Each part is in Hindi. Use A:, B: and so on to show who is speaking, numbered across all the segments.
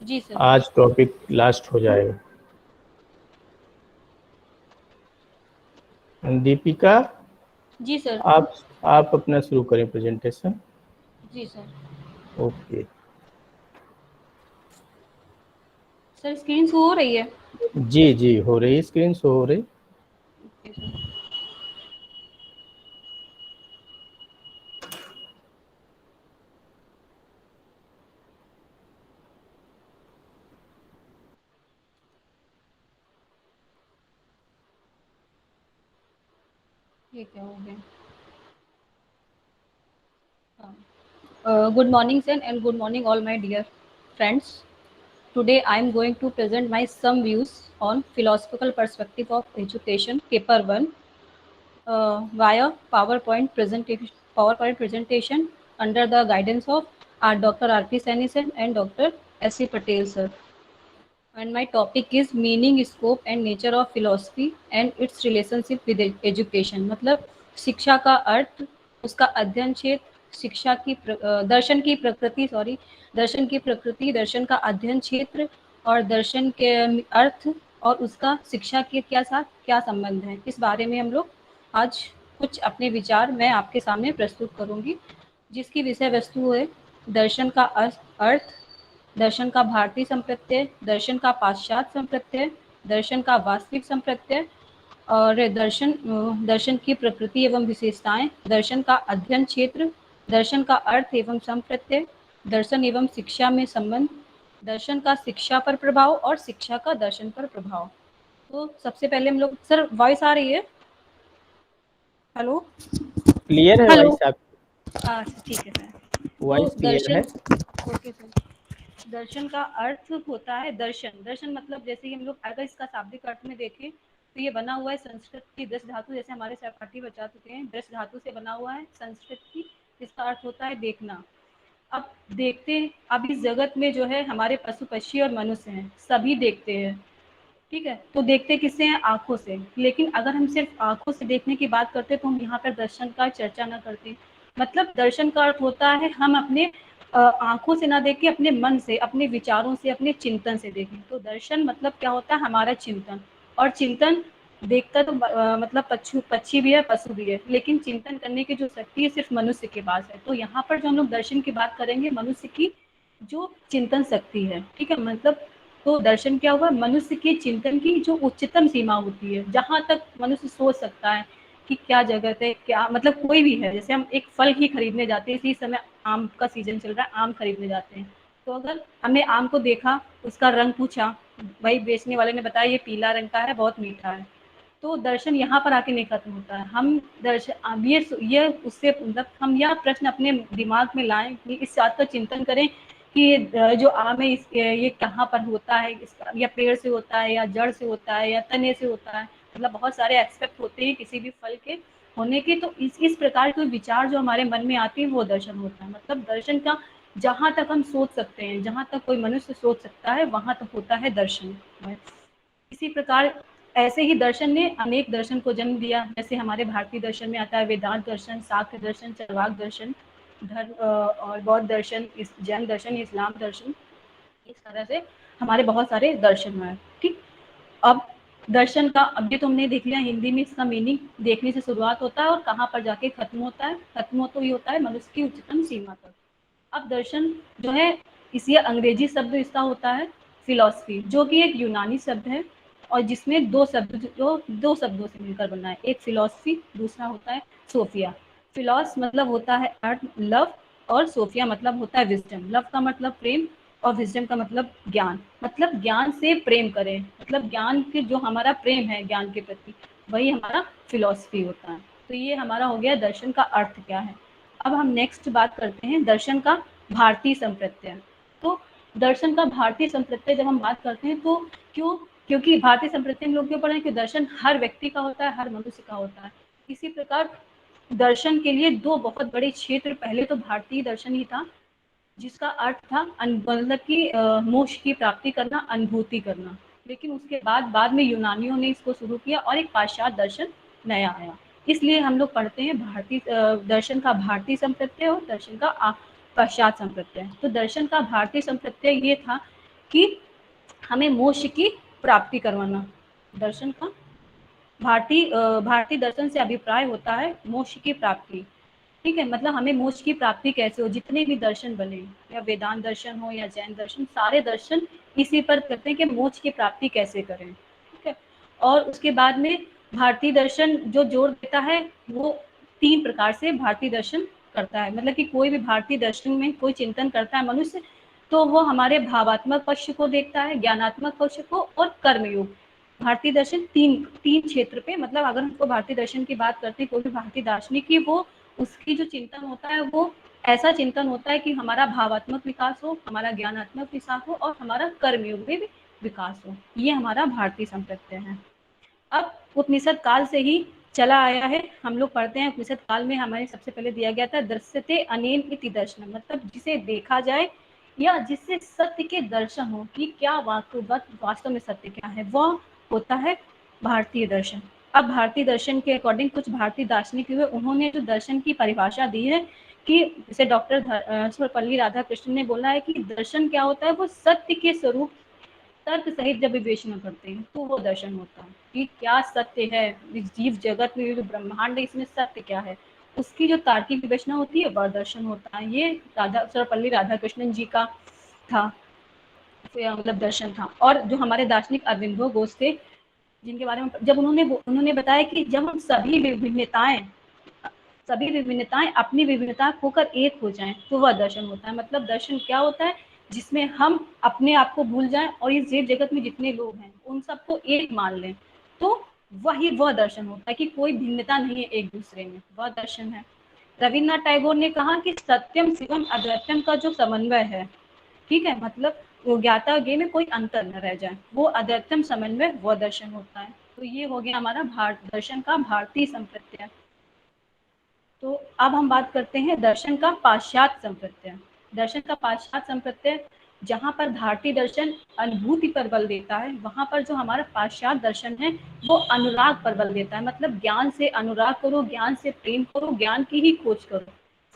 A: जी सर।
B: आज टॉपिक लास्ट हो जाएगा। दीपिका,
A: जी सर।
B: आप अपना शुरू करें प्रेजेंटेशन।
A: जी sir.
B: Okay.
A: Sir screen show हो रही है?
B: जी जी, हो रही, स्क्रीन शो हो रही।
A: Okay sir. ये क्या हो गया? Good morning, sir, and good morning, all my dear friends. Today, I am going to present my some views on philosophical perspective of education, paper one, via PowerPoint presentation under the guidance of our Dr. R.P. Saini sir and Dr. S.C. Patel sir. And my topic is meaning, scope and nature of philosophy and its relationship with education. मतलब शिक्षा का अर्थ, उसका अध्ययन क्षेत्र, दर्शन की प्रकृति, दर्शन की प्रकृति, दर्शन का अध्ययन क्षेत्र और दर्शन के अर्थ और उसका शिक्षा के क्या साथ क्या संबंध है, इस बारे में हम लोग आज कुछ अपने विचार मैं आपके सामने प्रस्तुत करूंगी, जिसकी विषय वस्तु है दर्शन का अर्थ, दर्शन का भारतीय संप्रत्यय, दर्शन का पाश्चात्य संप्रत्यय, दर्शन का वास्तविक संप्रत्यय और दर्शन की प्रकृति एवं विशेषताएं, दर्शन का अध्ययन क्षेत्र, दर्शन का अर्थ एवं संप्रत्यय, दर्शन एवं शिक्षा में संबंध, दर्शन का शिक्षा पर प्रभाव और शिक्षा का दर्शन पर प्रभाव। तो सबसे पहले हम लोग, सर वॉइस आ रही है? हेलो
B: क्लियर है
A: हेलो।
B: वॉइस आप?
A: अच्छा ठीक है सर। तो
B: वॉइस क्लियर
A: दर्शन,
B: है?
A: Okay sir. दर्शन का अर्थ होता है दर्शन। दर्शन मतलब जैसे कि हम लोग अगर इसका शाब्दिक अर्थ में देखें तो ये बना हुआ है संस्कृत की 10 धातु, जैसे हमारे सहपाठी बता चुके हैं, 10 धातु से बना हुआ है संस्कृत की, जिसका अर्थ होता है देखना। अब देखते, अब इस जगत में जो है हमारे पशु पक्षी और मनुष्य हैं, सभी देखते हैं, ठीक है। तो देखते किससे हैं? आंखों से। लेकिन अगर हम सिर्फ आंखों से देखने की बात करते तो हम यहाँ पर दर्शन का चर्चा न करते। मतलब दर्शन का अर्थ होता है हम अपने आंखों से ना देख के अपने मन से, अपने विचारों से, अपने चिंतन से देखें। तो दर्शन मतलब क्या होता है? हमारा चिंतन। और चिंतन देखता तो मतलब पक्षी भी है, पशु भी है, लेकिन चिंतन करने की जो शक्ति है सिर्फ मनुष्य के पास है। तो यहाँ पर जो हम लोग दर्शन की बात करेंगे, मनुष्य की जो चिंतन शक्ति है, ठीक है। मतलब तो दर्शन क्या हुआ? मनुष्य के चिंतन की जो उच्चतम सीमा होती है, जहाँ तक मनुष्य सोच सकता है कि क्या जगत है, क्या मतलब कोई भी है। जैसे हम एक फल ही खरीदने जाते हैं, इसी समय आम का सीजन चल रहा है, आम खरीदने जाते हैं, तो अगर हमने आम को देखा, उसका रंग पूछा, भाई बेचने वाले ने बताया ये पीला रंग का है, बहुत मीठा है, तो दर्शन यहाँ पर आके नहीं खत्म होता है। हम दर्शन, अब ये उससे मतलब हम यह प्रश्न अपने दिमाग में लाएं कि इस बात का चिंतन करें कि जो आम है ये कहाँ पर होता है, या पेड़ से होता है, या जड़ से होता है, या तने से होता है। मतलब बहुत सारे एक्सपेक्ट होते हैं किसी भी फल के होने के। तो इस प्रकार के विचार जो हमारे मन में आते हैं वो दर्शन होता है। मतलब दर्शन का जहाँ तक हम सोच सकते हैं, जहाँ तक कोई मनुष्य सोच सकता है, वहां तक होता है दर्शन। इसी प्रकार ऐसे ही दर्शन ने अनेक दर्शन को जन्म दिया। जैसे हमारे भारतीय दर्शन में आता है वेदांत दर्शन, सांख्य दर्शन, चरवाक दर्शन, धर्म और बौद्ध दर्शन, जैन दर्शन, इस्लाम दर्शन। इस तरह से हमारे बहुत सारे दर्शन हैं, ठीक। अब दर्शन का, अब ये तो हमने देख लिया हिंदी में इसका मीनिंग, देखने से शुरुआत होता है और कहाँ पर जाके खत्म होता है। खत्म हो तो ये होता है मनुष्य की उच्चतम सीमा तक। अब दर्शन जो है, इसी अंग्रेजी शब्द इसका होता है फिलॉसफी, जो कि एक यूनानी शब्द है और जिसमें दो शब्दों से मिलकर बना है। एक फिलॉसफी, दूसरा होता है सोफिया। फिलॉस मतलब होता है अर्थ, लव, और सोफिया मतलब होता है विजडम। लव का मतलब प्रेम और विजडम का मतलब ज्ञान। मतलब ज्ञान से प्रेम करें, मतलब ज्ञान के जो हमारा प्रेम है ज्ञान के प्रति, वही हमारा फिलॉसफी होता है। तो ये हमारा हो गया दर्शन का अर्थ क्या है। अब हम नेक्स्ट बात करते हैं दर्शन का भारतीय संप्रत्यय। तो दर्शन का भारतीय संप्रत्यय जब हम बात करते हैं तो क्योंकि भारतीय संप्रत्यय में लोग क्यों पढ़े कि दर्शन हर व्यक्ति का होता है, हर मनुष्य का होता है। इसी प्रकार दर्शन के लिए दो बहुत बड़े क्षेत्र, पहले तो भारतीय दर्शन ही था, जिसका अर्थ था मतलब कि मोक्ष की प्राप्ति करना, अनुभूति करना। लेकिन उसके बाद में यूनानियों ने इसको शुरू किया और एक पाश्चात्य दर्शन नया आया। इसलिए हम लोग पढ़ते हैं भारतीय दर्शन का भारतीय संप्रत्यय और दर्शन का पाश्चात्य संप्रत्यय। तो दर्शन का भारतीय संप्रत्यय ये था कि हमें मोक्ष की प्राप्ति करवाना। दर्शन का भारतीय दर्शन से अभिप्राय होता है मोक्ष की प्राप्ति। ठीक है, मतलब हमें मोक्ष की प्राप्ति कैसे हो, जितने भी दर्शन बने, या वेदांत दर्शन हो या जैन दर्शन, सारे दर्शन इसी पर करते हैं कि मोक्ष की प्राप्ति कैसे करें। ठीक है, और उसके बाद में भारतीय दर्शन जो जोर देता है वो 3 प्रकार से भारतीय दर्शन करता है। मतलब कि कोई भी भारतीय दर्शन में कोई चिंतन करता है मनुष्य, तो वो हमारे भावात्मक पक्ष को देखता है, ज्ञानात्मक पक्ष को और कर्मयोग। भारतीय दर्शन तीन क्षेत्र पे, मतलब अगर हमको भारतीय दर्शन की बात करते हैं कोई भी भारतीय दार्शनिक की, वो उसकी जो चिंतन होता है वो ऐसा चिंतन होता है कि हमारा भावात्मक विकास हो, हमारा ज्ञानात्मक विकास हो और हमारा कर्मयोग में भी विकास हो। ये हमारा भारतीय संप्रदाय है। अब उपनिषद काल से ही चला आया है, हम लोग पढ़ते हैं उपनिषद काल में हमारे सबसे पहले दिया गया था दृश्यते अनेन इति दर्शनम, मतलब जिसे देखा जाए या जिससे सत्य के दर्शन हो कि क्या वास्तव में सत्य क्या है, वह होता है भारतीय दर्शन। अब भारतीय दर्शन के अकॉर्डिंग कुछ भारतीय दार्शनिक हुए, उन्होंने जो दर्शन की परिभाषा दी है कि जैसे डॉक्टर सर्वपल्ली राधाकृष्णन ने बोला है कि दर्शन क्या होता है, वो सत्य के स्वरूप तर्क सहित जब विवेचना करते हैं तो वो दर्शन होता है कि क्या सत्य है इस जीव जगत में, जो ब्रह्मांड है इसमें सत्य क्या है, उसकी जो तार्किक विवेचना होती है वह दर्शन होता है। ये सर्वपल्ली राधाकृष्णन जी का था, मतलब दर्शन था। और जो हमारे दार्शनिक अरविंदो घोष थे, जिनके बारे में जब उन्होंने बताया कि जब हम सभी विभिन्नताएं अपनी विभिन्नता खोकर एक हो जाएं तो वह दर्शन होता है। मतलब दर्शन क्या होता है, जिसमें हम अपने आप को भूल जाएं और इस जीव जगत में जितने लोग हैं उन सबको एक मान लें, तो वह दर्शन होता है कि कोई भिन्नता नहीं है एक दूसरे में, वह दर्शन है। रविन्द्रनाथ टैगोर ने कहा कि सत्यम शिवम अद्वैतम का जो समन्वय है, ठीक है, मतलब ज्ञाता ज्ञेय में कोई अंतर न रह जाए, वो अद्वैतम समन्वय वह दर्शन होता है। तो ये हो गया हमारा दर्शन का भारतीय संप्रदाय। तो अब हम बात करते हैं दर्शन का पाश्चात्य संप्रदाय। दर्शन का पाश्चात्य संप्रदाय, जहाँ पर भारतीय दर्शन अनुभूति पर बल देता है, वहाँ पर जो हमारा पाश्चात्य दर्शन है वो अनुराग पर बल देता है। मतलब ज्ञान से अनुराग करो, ज्ञान से प्रेम करो, ज्ञान की ही खोज करो,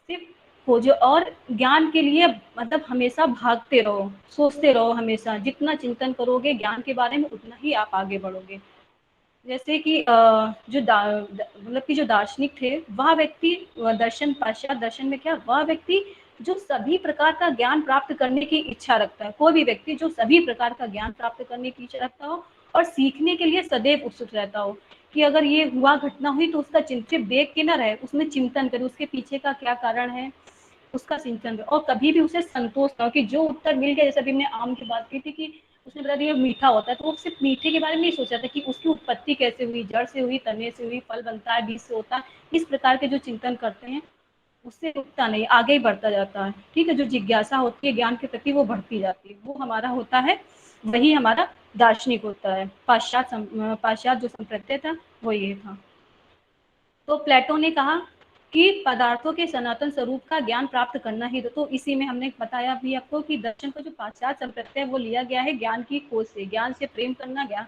A: सिर्फ खोजो और ज्ञान के लिए मतलब हमेशा भागते रहो, सोचते रहो, हमेशा जितना चिंतन करोगे ज्ञान के बारे में उतना ही आप आगे बढ़ोगे। जैसे कि मतलब कि जो दार्शनिक थे, वह व्यक्ति दर्शन पाश्चात्य दर्शन में क्या, वह व्यक्ति जो सभी प्रकार का ज्ञान प्राप्त करने की इच्छा रखता है, कोई भी व्यक्ति जो सभी प्रकार का ज्ञान प्राप्त करने की इच्छा रखता हो और सीखने के लिए सदैव उत्सुक रहता हो, कि अगर ये हुआ घटना हुई तो उसका सिर्फ देख के ना रहे, उसमें चिंतन करे उसके पीछे का क्या कारण है, उसका चिंतन करे, और कभी भी उसे संतोष ना हो कि जो उत्तर मिल गया। जैसे अभी हमने आम की बात की थी कि उसने बता दिया मीठा होता है, तो वो सिर्फ मीठे के बारे में नहीं सोचा था कि उसकी उत्पत्ति कैसे हुई, जड़ से हुई, तने से हुई, फल बनता है, बीज से होता है। इस प्रकार के जो चिंतन करते हैं उससे रुकता नहीं, आगे ही बढ़ता जाता है। ठीक है, जो जिज्ञासा होती है ज्ञान के प्रति वो बढ़ती जाती है, वो हमारा होता है, वही हमारा दार्शनिक होता है। पाश्चात्य जो संप्रदाय था वो ये था। तो प्लेटो ने कहा कि पदार्थों के सनातन स्वरूप का ज्ञान प्राप्त करना ही, तो इसी में हमने बताया भी आपको कि दर्शन का जो पाश्चात्य संप्रदाय है वो लिया गया है ज्ञान की खोज से, ज्ञान से प्रेम करना, ज्ञान।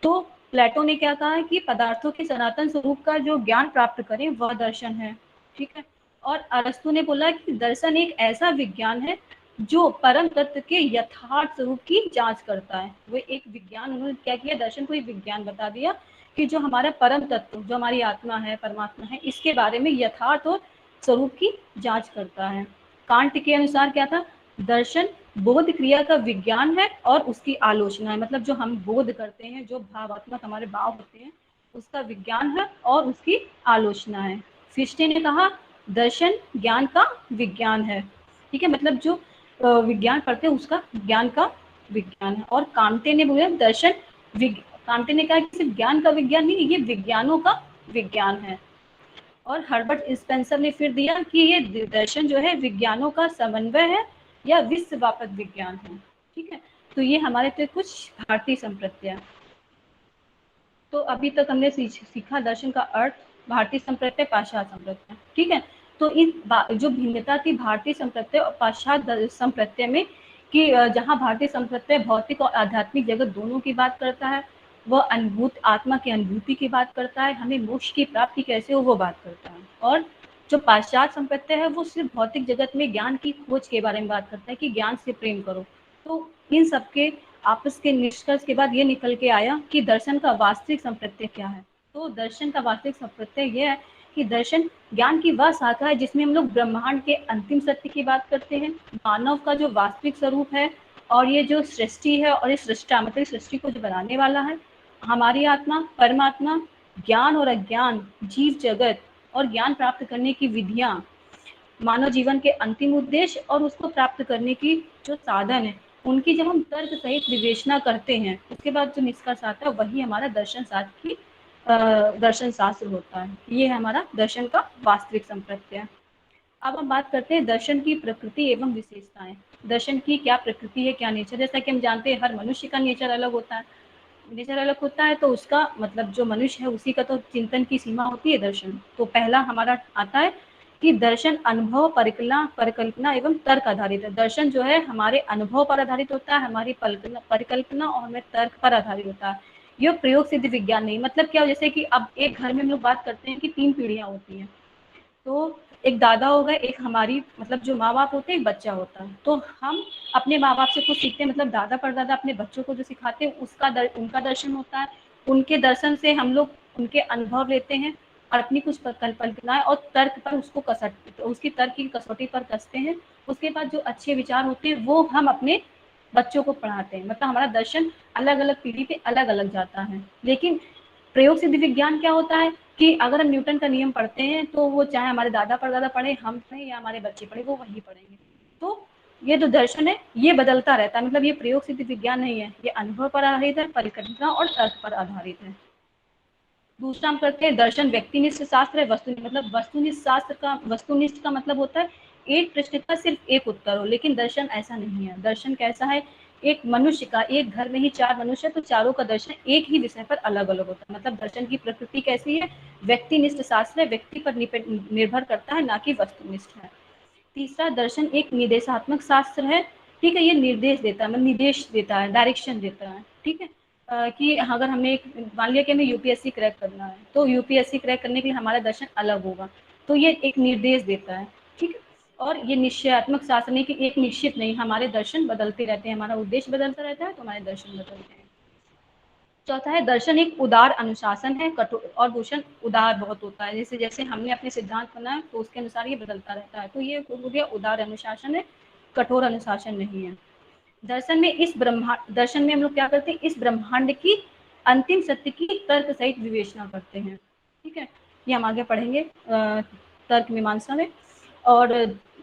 A: तो प्लेटो ने क्या कहा है कि पदार्थों के सनातन स्वरूप का जो ज्ञान प्राप्त करें वह दर्शन है। ठीक है, और अरस्तु ने बोला कि दर्शन एक ऐसा विज्ञान है जो परम तत्व के यथार्थ स्वरूप की जांच करता है। वो एक विज्ञान, उन्होंने क्या किया, दर्शन को एक विज्ञान बता दिया कि जो हमारा परम तत्व, जो हमारी आत्मा है, परमात्मा है, इसके बारे में यथार्थ और स्वरूप की जांच करता है। कांट के अनुसार क्या था, दर्शन बोध क्रिया का विज्ञान है और उसकी आलोचना है। मतलब जो हम बोध करते हैं, जो भावात्मक हमारे भाव होते हैं, उसका विज्ञान है और उसकी आलोचना है। फिश्टे ने कहा दर्शन ज्ञान का विज्ञान है। ठीक है, मतलब जो विज्ञान पढ़ते हैं उसका ज्ञान का विज्ञान है। और कांटे ने बोला दर्शन कांटे ने कहा कि सिर्फ ज्ञान का विज्ञान नहीं, ये विज्ञानों का विज्ञान है। और हर्बर्ट स्पेंसर ने फिर दिया कि ये दर्शन जो है विज्ञानों का समन्वय है या विश्व व्यापक विज्ञान है। ठीक है, तो ये हमारे थे कुछ भारतीय संप्रदाय। तो अभी तक हमने सीखा दर्शन का अर्थ, भारतीय संप्रदाय, पाश्चात्य संप्रदाय। ठीक है, तो इस जो भिन्नता थी भारतीय संप्रदाय और पाश्चात्य संप्रदाय में, कि जहाँ भारतीय संप्रदाय भौतिक और आध्यात्मिक जगत दोनों की बात करता है, वह आत्मा की अनुभूति की बात करता है, हमें मोक्ष की प्राप्ति कैसे हो वो बात करता है। और जो पाश्चात्य संप्रदाय है वो सिर्फ भौतिक जगत में ज्ञान की खोज के बारे में बात करता है कि ज्ञान से प्रेम करो। तो इन सबके आपस के निष्कर्ष के बाद ये निकल के आया कि दर्शन का वास्तविक संप्रत्यय क्या है। तो दर्शन का वास्तविक संप्रत्यय ये है कि दर्शन ज्ञान की वह शाखा है जिसमें हम लोग ब्रह्मांड के अंतिम सत्य की बात करते हैं, मानव का जो वास्तविक स्वरूप है, और ये जो सृष्टि है और इस सृष्टा मतलब सृष्टि को जो बनाने वाला है, हमारी आत्मा, परमात्मा, ज्ञान और अज्ञान, जीव जगत और ज्ञान प्राप्त करने की विधियां, मानव जीवन के अंतिम उद्देश्य और उसको प्राप्त करने की जो साधन है, उनकी जब हम तर्क सहित विवेचना करते हैं, उसके बाद जो निष्कर्ष आता है वही हमारा दर्शन शास्त्र होता है। ये है हमारा दर्शन का वास्तविक संप्रत्यय। अब हम बात करते हैं दर्शन की प्रकृति एवं विशेषताएं। दर्शन की क्या प्रकृति है, क्या नेचर। जैसा कि हम जानते हैं हर मनुष्य का नेचर अलग होता है। नेचर अलग होता है तो उसका मतलब जो मनुष्य है उसी का तो चिंतन की सीमा होती है दर्शन। तो पहला हमारा आता है कि दर्शन अनुभव, परिकल्पना एवं तर्क आधारित है। दर्शन जो है हमारे अनुभव पर आधारित होता है, हमारी परिकल्पना और हमारे तर्क पर आधारित होता है। यह प्रयोग सिद्ध विज्ञान नहीं। मतलब क्या, जैसे कि अब एक घर में हम लोग बात करते हैं कि 3 पीढ़ियां होती हैं। तो एक दादा होगा, एक हमारी मतलब जो माँ बाप होते हैं, एक बच्चा होता है। तो हम अपने माँ बाप से कुछ सीखते हैं, मतलब दादा परदादा अपने बच्चों को जो सिखाते हैं उनका दर्शन होता है। उनके दर्शन से हम लोग उनके अनुभव लेते हैं और अपनी कुछ कल्पनाएं और तर्क पर उसकी तर्क की कसौटी पर कसते हैं। उसके बाद जो अच्छे विचार होते हैं वो हम अपने बच्चों को पढ़ाते हैं। मतलब हमारा दर्शन अलग अलग पीढ़ी पे अलग अलग जाता है। लेकिन प्रयोग सिद्ध विज्ञान क्या होता है कि अगर हम न्यूटन का नियम पढ़ते हैं तो वो चाहे हमारे दादा परदादा पढ़े, हम पढ़े या हमारे बच्चे पढ़े, वो वही पढ़ेंगे। तो ये जो दर्शन है ये बदलता रहता है। मतलब ये प्रयोग सिद्ध विज्ञान नहीं है, ये अनुभव पर आधारित है, परिकल्पना और तर्क पर आधारित है। दूसरा हम करते हैं दर्शन व्यक्तिनिष्ठ शास्त्र है। मतलब वस्तुनिष्ठ का मतलब होता है एक प्रश्न का सिर्फ एक उत्तर हो। लेकिन दर्शन ऐसा नहीं है। दर्शन कैसा है, एक मनुष्य का, एक घर में ही 4 मनुष्य, तो चारों का दर्शन एक ही विषय पर अलग अलग होता है। मतलब दर्शन की प्रकृति कैसी है, व्यक्तिनिष्ठ शास्त्र है, व्यक्ति पर निर्भर करता है, ना कि वस्तुनिष्ठ है। तीसरा दर्शन एक निर्देशात्मक शास्त्र है। ठीक है, ये निर्देश देता है, मतलब निर्देश देता है, डायरेक्शन देता है। ठीक है, कि अगर हमें मान लिया कि हमें यूपीएससी क्रैक करना है, तो यूपीएससी क्रैक करने के लिए हमारा दर्शन अलग होगा। तो ये एक निर्देश देता है। ठीक है, और ये निश्चयात्मक शास्त्र नहीं कि एक निश्चित नहीं, हमारे दर्शन बदलते रहते हैं, हमारा उद्देश्य बदलता रहता है तो हमारे दर्शन बदलते हैं। चौथा है दर्शन एक उदार अनुशासन है। कठोर और दूषण उदार बहुत होता है। जैसे जैसे हमने अपने सिद्धांत बनाए तो उसके अनुसार ये बदलता रहता है। तो ये हो गया उदार अनुशासन है, कठोर अनुशासन नहीं है। दर्शन में हम लोग क्या करते हैं, इस ब्रह्मांड की अंतिम सत्य की तर्क सहित विवेचना करते हैं। ठीक है, ये हम आगे पढ़ेंगे तर्क मीमांसा में। और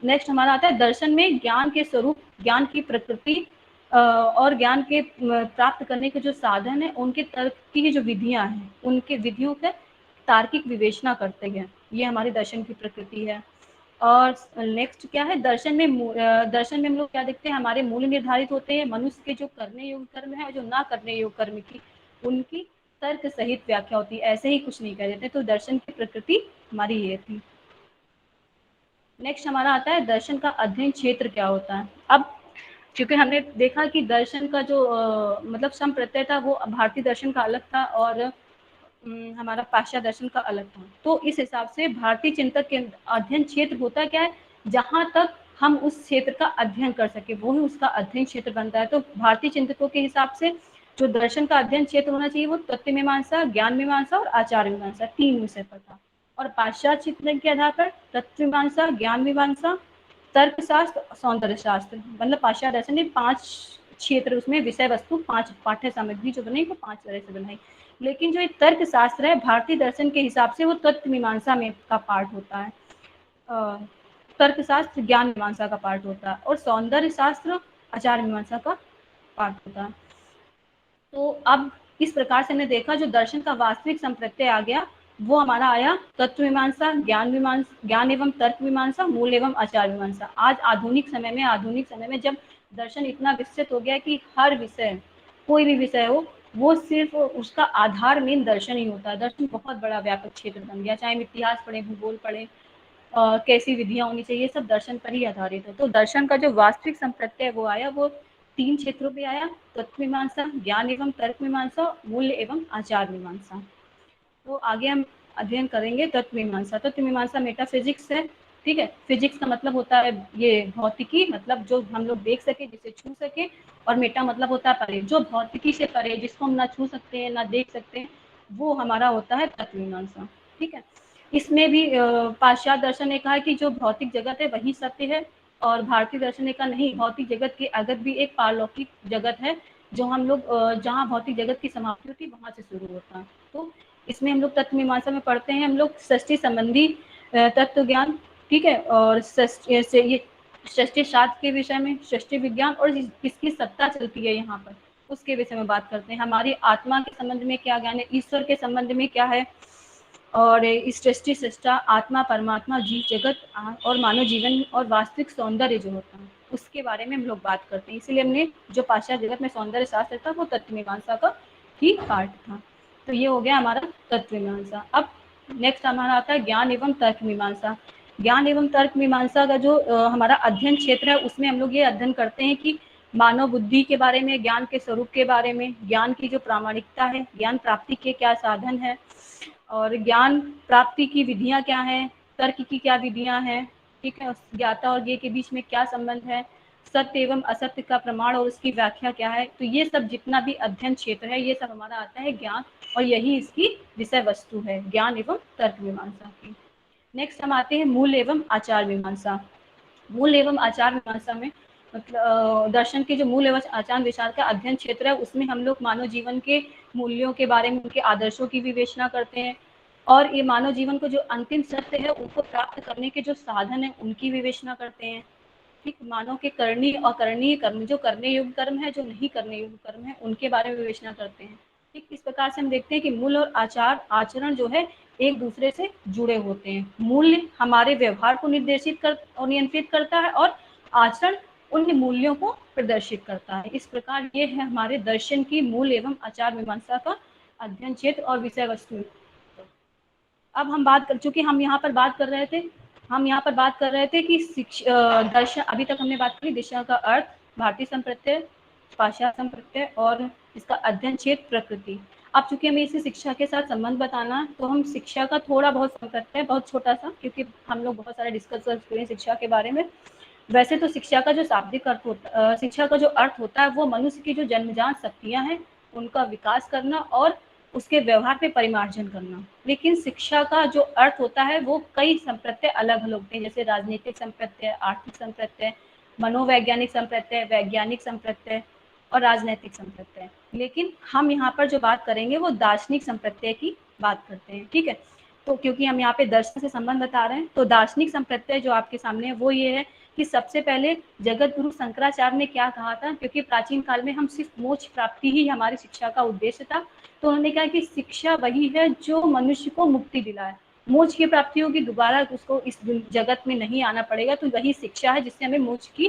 A: नेक्स्ट हमारा आता है दर्शन में ज्ञान के स्वरूप, ज्ञान की प्रकृति और ज्ञान के प्राप्त करने के जो साधन है, उनके तर्क की जो विधियां हैं, उनके विधियों का तार्किक विवेचना करते हैं। ये हमारे दर्शन की प्रकृति है। और नेक्स्ट क्या है, दर्शन में हम लोग क्या देखते हैं, हमारे मूल निर्धारित होते हैं। मनुष्य के जो करने योग्य कर्म है और जो ना करने योग्य कर्म की, उनकी तर्क सहित व्याख्या होती है। ऐसे ही कुछ नहीं कह देते। तो दर्शन की प्रकृति हमारी ये थी। नेक्स्ट हमारा आता है दर्शन का अध्ययन क्षेत्र क्या होता है। अब क्योंकि हमने देखा कि दर्शन का जो मतलब संप्रत्यय था वो भारतीय दर्शन का अलग था और हमारा पाश्चात्य दर्शन का अलग था। तो इस हिसाब से भारतीय चिंतक के अध्ययन क्षेत्र होता क्या है, जहां तक हम उस क्षेत्र का अध्ययन कर सके वो ही उसका अध्ययन क्षेत्र बनता है। तो भारतीय चिंतकों के हिसाब से जो दर्शन का अध्ययन क्षेत्र होना चाहिए वो तत्व मीमांसा, ज्ञान मीमांसा और आचार मीमांसा, 3 विषय पर था। और पाश्चात्य चिंतन के आधार पर तत्व मीमांसा, ज्ञान मीमांसा, तर्कशास्त्र, सौंदर्य शास्त्र, मतलब पाश्चात्य दर्शन ने 5 क्षेत्र, उसमें विषय वस्तु 5 पाठ्य सामग्री जो बनाई वो 5 तरह से बनाई। लेकिन जो एक तर्क शास्त्र है भारतीय दर्शन के हिसाब से वो तत्व मीमांसा में का पार्ट होता है। तर्क शास्त्र ज्ञान मीमांसा का पार्ट होता है और सौंदर्य शास्त्र आचार मीमांसा का पार्ट होता है। तो अब इस प्रकार से हमने देखा जो दर्शन का वास्तविक संप्रत्यय आ गया वो हमारा आया तत्व मीमांसा, ज्ञान एवं तर्क मीमांसा, मूल एवं आचार मीमांसा। आज आधुनिक समय में जब दर्शन इतना विकसित हो गया कि हर विषय, कोई भी विषय हो, वो सिर्फ उसका आधार मेन दर्शन ही होता है। दर्शन बहुत बड़ा व्यापक क्षेत्र बन गया, चाहे हम इतिहास पढ़े, भूगोल पढ़े, कैसी विधियां होनी चाहिए, सब दर्शन पर ही आधारित है। तो दर्शन का जो वास्तविक संप्रत्यय वो आया वो 3 क्षेत्रों पे आया, तत्व मीमांसा, ज्ञान एवं तर्क मीमांसा, मूल्य एवं आचार मीमांसा। तो आगे हम अध्ययन करेंगे तत्व मीमांसा। तत्व मीमांसा मेटाफिजिक्स है। ठीक है। फिजिक्स का मतलब होता है ये भौतिकी, मतलब जो हम लोग देख सके, जिसे छू सके, और मेटा मतलब होता है परे, जो भौतिकी से परे, जिसको हम ना छू सकते हैं ना देख सकते हैं, वो हमारा होता है तत्व मीमांसा। ठीक है। इसमें भी पाश्चात्य दर्शन ने कहा कि जो भौतिक जगत है वही सत्य है, और भारतीय दर्शन ने कहा नहीं, भौतिक जगत के अगत भी एक पारलौकिक जगत है, जो हम लोग जहाँ भौतिक जगत की समाप्ति होती है वहां से शुरू होता है। तो इसमें हम लोग तत्व मीमांसा में पढ़ते हैं हम लोग सृष्टि संबंधी तत्व ज्ञान, ठीक है, और ये सृष्टि शास्त्र के विषय में, सृष्टि विज्ञान और किसकी सत्ता चलती है यहाँ पर, उसके विषय में बात करते हैं। हमारी आत्मा के संबंध में क्या ज्ञान है, ईश्वर के संबंध में क्या है, और इस सृष्टि सृष्टा आत्मा परमात्मा जीव जगत और मानव जीवन और वास्तविक सौंदर्य जो होता है उसके बारे में हम लोग बात करते हैं। इसीलिए हमने जो पाश्चात्य जगत में सौंदर्य शास्त्र था वो तत्व मीमांसा का ही पार्ट था। तो ये हो गया हमारा तत्व मीमांसा। अब नेक्स्ट हमारा आता है ज्ञान एवं तर्क मीमांसा। ज्ञान एवं तर्क मीमांसा का जो हमारा अध्ययन क्षेत्र है उसमें हम लोग ये अध्ययन करते हैं कि मानव बुद्धि के बारे में, ज्ञान के स्वरूप के बारे में, ज्ञान की जो प्रामाणिकता है, ज्ञान प्राप्ति के क्या साधन है, और ज्ञान प्राप्ति की विधियां क्या हैं, तर्क की क्या विधियां हैं, ठीक है, ज्ञाता और ज्ञेय के बीच में क्या संबंध है, सत्य एवं असत्य का प्रमाण और उसकी व्याख्या क्या है। तो ये सब जितना भी अध्ययन क्षेत्र है ये सब हमारा आता है ज्ञान, और यही इसकी विषय वस्तु है ज्ञान एवं तर्क मीमांसा की। नेक्स्ट हम आते हैं मूल एवं आचार मीमांसा। मूल एवं आचार मीमांसा में मतलब दर्शन के जो मूल एवं आचार विचार का अध्ययन क्षेत्र है उसमें हम लोग मानव जीवन के मूल्यों के बारे में, उनके आदर्शों की विवेचना करते हैं, और ये मानव जीवन को जो अंतिम सत्य है उनको प्राप्त करने के जो साधन है उनकी विवेचना करते हैं। ठीक, मानव के करनीय और अकरणीय कर्म, जो करने योग्य कर्म है, जो नहीं करने योग्य कर्म है, उनके बारे में विवेचना करते हैं। ठीक, इस प्रकार से हम देखते हैं कि मूल और आचरण जो है एक दूसरे से जुड़े होते हैं। मूल्य हमारे व्यवहार को निर्देशित कर और नियंत्रित करता है, और आचरण उन मूल्यों को प्रदर्शित करता है। इस प्रकार ये है हमारे दर्शन की मूल एवं आचार मीमांसा का अध्ययन क्षेत्र और विषय वस्तु। अब हम बात कर चूंकि हम यहाँ पर बात कर रहे थे कि दर्शन, अभी तक हमने बात करी दिशा का अर्थ, भारतीय संप्रत्यय, पाश्चात्य संप्रत्यय और इसका अध्ययन क्षेत्र प्रकृति। अब चूंकि हमें इसे शिक्षा के साथ संबंध बताना है तो हम शिक्षा का थोड़ा बहुत करते हैं, बहुत छोटा सा, क्योंकि हम लोग बहुत सारे डिस्कस करते हैं शिक्षा के बारे में। वैसे तो शिक्षा का जो शाब्दिक अर्थ होता है, शिक्षा का जो अर्थ होता है वो मनुष्य की जो जन्मजात शक्तियां हैं उनका विकास करना और उसके व्यवहार पे परिमार्जन करना। लेकिन शिक्षा का जो अर्थ होता है वो कई संप्रत्यय अलग अलग होते हैं, जैसे राजनीतिक संप्रत्यय, आर्थिक संप्रत्यय, मनोवैज्ञानिक संप्रत्यय, वैज्ञानिक संप्रत्यय और राजनैतिक संप्रत्यय। लेकिन हम यहाँ पर जो बात करेंगे वो दार्शनिक संप्रत्यय की बात करते हैं। ठीक है, तो क्योंकि हम यहाँ पे दर्शन से संबंध बता रहे हैं तो दार्शनिक संप्रत्यय जो आपके सामने है वो ये है कि सबसे पहले जगत गुरु शंकराचार्य ने क्या कहा था, क्योंकि प्राचीन काल में हम सिर्फ मोक्ष प्राप्ति ही हमारी शिक्षा का उद्देश्य था, तो उन्होंने कहा कि शिक्षा वही है जो मनुष्य को मुक्ति दिलाए। मोक्ष की प्राप्ति होगी, दोबारा उसको इस जगत में नहीं आना पड़ेगा, तो वही शिक्षा है जिससे हमें मोक्ष की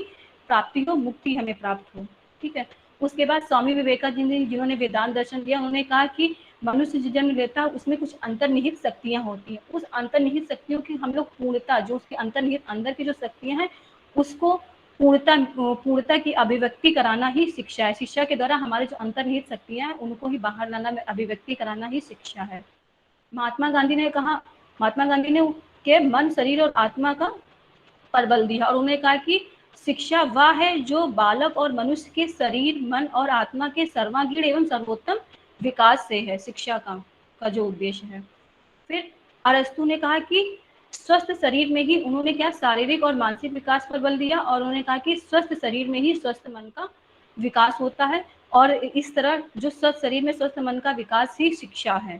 A: प्राप्ति हो, मुक्ति हमें प्राप्त हो। ठीक है, उसके बाद स्वामी विवेकानंद जी जिन्होंने वेदांत दर्शन दिया, उन्होंने कहा कि मनुष्य जो जन्म लेता है उसमें कुछ अंतर्निहित शक्तियां होती हैं, उस अंतर्निहित शक्तियों की हम लोग पूर्णता, जो उसके अंतर्निहित अंदर की जो शक्तियां हैं उसको पूर्णता की अभिव्यक्ति कराना ही शिक्षा है। शिक्षा के द्वारा हमारे जो अंतर्निहित शक्तियां हैं उनको ही बाहर लाना, अभिव्यक्ति कराना ही शिक्षा है। महात्मा गांधी ने कहा, महात्मा गांधी ने के मन, शरीर और आत्मा का पर बल दिया, और उन्होंने कहा कि शिक्षा वह है जो बालक और मनुष्य के शरीर, मन और आत्मा के सर्वांगीण एवं सर्वोत्तम विकास से है। शिक्षा का जो उद्देश्य है। फिर अरस्तु ने कहा कि स्वस्थ शरीर में ही, उन्होंने क्या शारीरिक और मानसिक विकास पर बल दिया, और उन्होंने कहा कि स्वस्थ शरीर में ही स्वस्थ मन का विकास होता है, और इस तरह जो स्वस्थ शरीर में स्वस्थ मन का विकास ही शिक्षा है।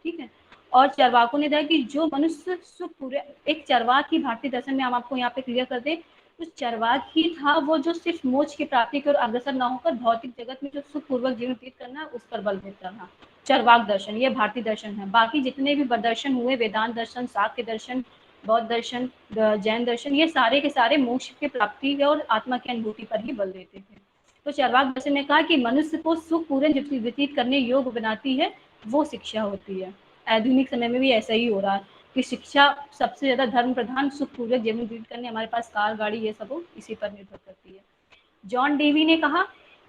A: ठीक है, और चरवाकों ने कहा कि जो मनुष्य सुख पूरे, एक चरवाक ही भारतीय दर्शन में हम आपको यहाँ पे क्लियर कर दें, तो चरवाक ही था वो जो सिर्फ मोक्ष की प्राप्ति की ओर अग्रसर न होकर भौतिक जगत में जो सुख पूर्वक जीवन व्यतीत करना है उस पर बल देता था। चरवाक दर्शन, ये भारतीय दर्शन है। बाकी जितने भी दर्शन हुए, वेदांत दर्शन, शाक्य दर्शन, बौद्ध दर्शन, जैन दर्शन, ये सारे के सारे मोक्ष की प्राप्ति और आत्मा की अनुभूति पर ही बल देते थे। तो चरवाक दर्शन ने कहा कि मनुष्य को सुख पूर्ण व्यतीत करने योग्य बनाती है वो शिक्षा होती है। आधुनिक समय में भी ऐसा ही हो रहा है कि शिक्षा सबसे ज्यादा धर्म प्रधान, सुख पूर्वक जीवन व्यतीत करने, हमारे पास कार, गाड़ी, ये सब इसी पर निर्भर करती है। जॉन डेवी ने कहा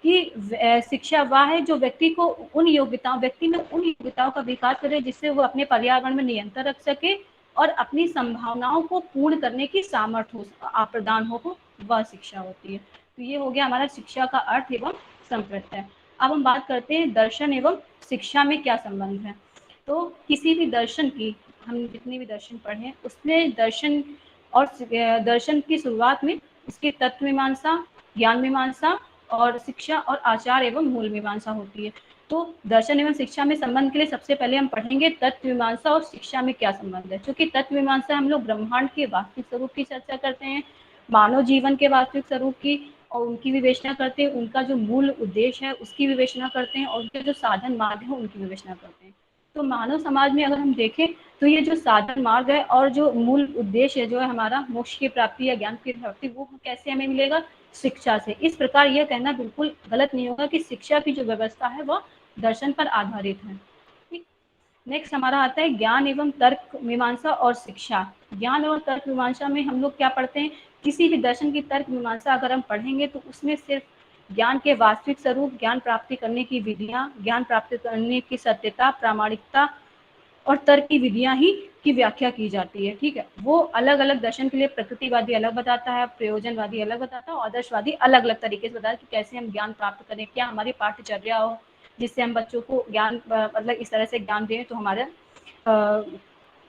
A: कि शिक्षा वह है जो व्यक्ति में उन योग्यताओं का विकास करे जिससे वो अपने पर्यावरण में नियंत्रण रख सके, और अपनी संभावनाओं को पूर्ण करने की सामर्थ्य प्रदान हो, वह शिक्षा होती है। तो ये हो गया हमारा शिक्षा का अर्थ एवं संप्रत्यय। अब हम बात करते हैं दर्शन एवं शिक्षा में क्या संबंध है। तो किसी भी दर्शन की, हम जितने भी दर्शन पढ़े उसमें दर्शन और दर्शन की शुरुआत में उसकी तत्व मीमांसा, ज्ञान मीमांसा और शिक्षा और आचार एवं मूल मीमांसा होती है। तो दर्शन एवं शिक्षा में संबंध के लिए सबसे पहले हम पढ़ेंगे तत्व मीमांसा और शिक्षा में क्या संबंध है। क्योंकि तत्व मीमांसा हम लोग ब्रह्मांड के वास्तविक स्वरूप की चर्चा करते हैं, मानव जीवन के वास्तविक स्वरूप की और उनकी विवेचना करते हैं, उनका जो मूल उद्देश्य है उसकी विवेचना करते हैं और उनके जो साधन मार्ग है उनकी विवेचना करते हैं। तो मानव समाज में अगर हम देखें तो ये जो साधन मार्ग है और जो मूल उद्देश्य है जो है हमारा मोक्ष की प्राप्ति या ज्ञान की प्राप्ति, वो कैसे हमें मिलेगा, शिक्षा से। इस प्रकार यह कहना बिल्कुल गलत नहीं होगा कि शिक्षा की जो व्यवस्था है वह दर्शन पर आधारित है। ठीक। नेक्स्ट हमारा आता है ज्ञान एवं तर्क मीमांसा और शिक्षा। ज्ञान एवं तर्क मीमांसा में हम लोग क्या पढ़ते हैं, किसी भी दर्शन की तर्क मीमांसा अगर हम पढ़ेंगे तो उसमें सिर्फ ज्ञान के वास्तविक स्वरूप, ज्ञान प्राप्ति करने की विधियां, ज्ञान प्राप्त करने की सत्यता, प्रामाणिकता और तर्क की विधियां ही की व्याख्या की जाती है। ठीक है, वो अलग अलग दर्शन के लिए प्रकृतिवादी अलग बताता है, प्रयोजनवादी अलग बताता है और आदर्शवादी अलग अलग तरीके से बताता है कि कैसे हम ज्ञान प्राप्त करें, क्या हमारी पाठ्यचर्या हो जिससे हम बच्चों को ज्ञान मतलब इस तरह से ज्ञान दें तो हमारे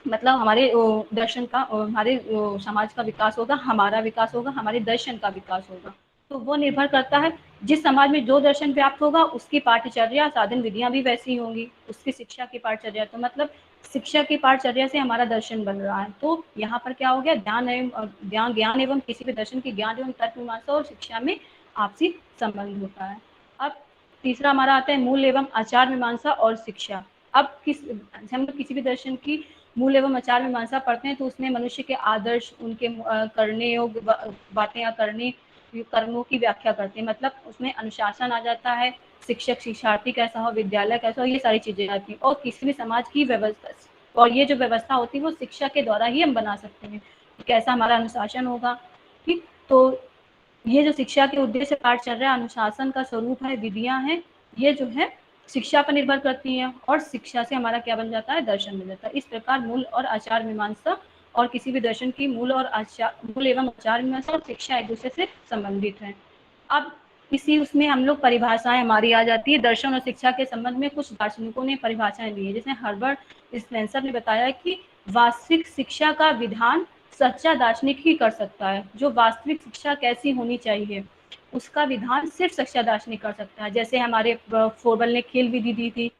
A: मतलब हमारे दर्शन का, हमारे समाज का विकास होगा, हमारा विकास होगा, हमारे दर्शन का विकास होगा। तो वो निर्भर करता है जिस समाज में जो दर्शन व्याप्त होगा उसकी पाठ्यचर्या, साधन विधियां भी वैसी होंगी, उसकी शिक्षा की पाठ्यचर्या। तो मतलब शिक्षा की पाठ्यचर्या से हमारा दर्शन बन रहा है। तो यहाँ पर क्या हो गया, ज्ञान एवं किसी भी दर्शन की ज्ञान एवं तर्क मीमांसा और शिक्षा में आपसी संबंध होता है। अब तीसरा हमारा आता है मूल एवं आचार मीमांसा और शिक्षा। अब हम लोग किसी भी दर्शन की मूल एवं आचार मीमांसा पढ़ते हैं तो उसमें मनुष्य के आदर्श, उनके करने योग्य बातें या करने कर्मों की व्याख्या करते हैं। मतलब उसमें अनुशासन आ जाता है, शिक्षक शिक्षार्थी कैसा हो, विद्यालय कैसा हो, ये सारी चीजें आती हैं। और किसी भी समाज की व्यवस्था, और ये जो व्यवस्था होती है वो शिक्षा के द्वारा ही हम बना सकते हैं, कैसा हमारा अनुशासन होगा। ठीक, तो ये जो शिक्षा के उद्देश्य पाठ चल रहा है, अनुशासन का स्वरूप है, विधियां हैं, ये जो है शिक्षा पर निर्भर करती हैं और शिक्षा से हमारा क्या बन जाता है, दर्शन बन जाता है। इस प्रकार मूल और आचार मीमांसा और किसी भी दर्शन की मूल एवं आचार मीमांसा और शिक्षा एक दूसरे से संबंधित है। अब इसी उसमें हम लोग परिभाषाएं हमारी आ जाती है। दर्शन और शिक्षा के संबंध में कुछ दार्शनिकों ने परिभाषाएं दी है, जिसमें हर्बर्ट स्पेंसर ने बताया कि वास्तविक शिक्षा का विधान सच्चा दार्शनिक ही कर सकता है। जो वास्तविक शिक्षा कैसी होनी चाहिए उसका विधान सिर्फ सच्चा दार्शनिक कर सकता है। जैसे हमारे फोरबल ने खेल विधि दी थी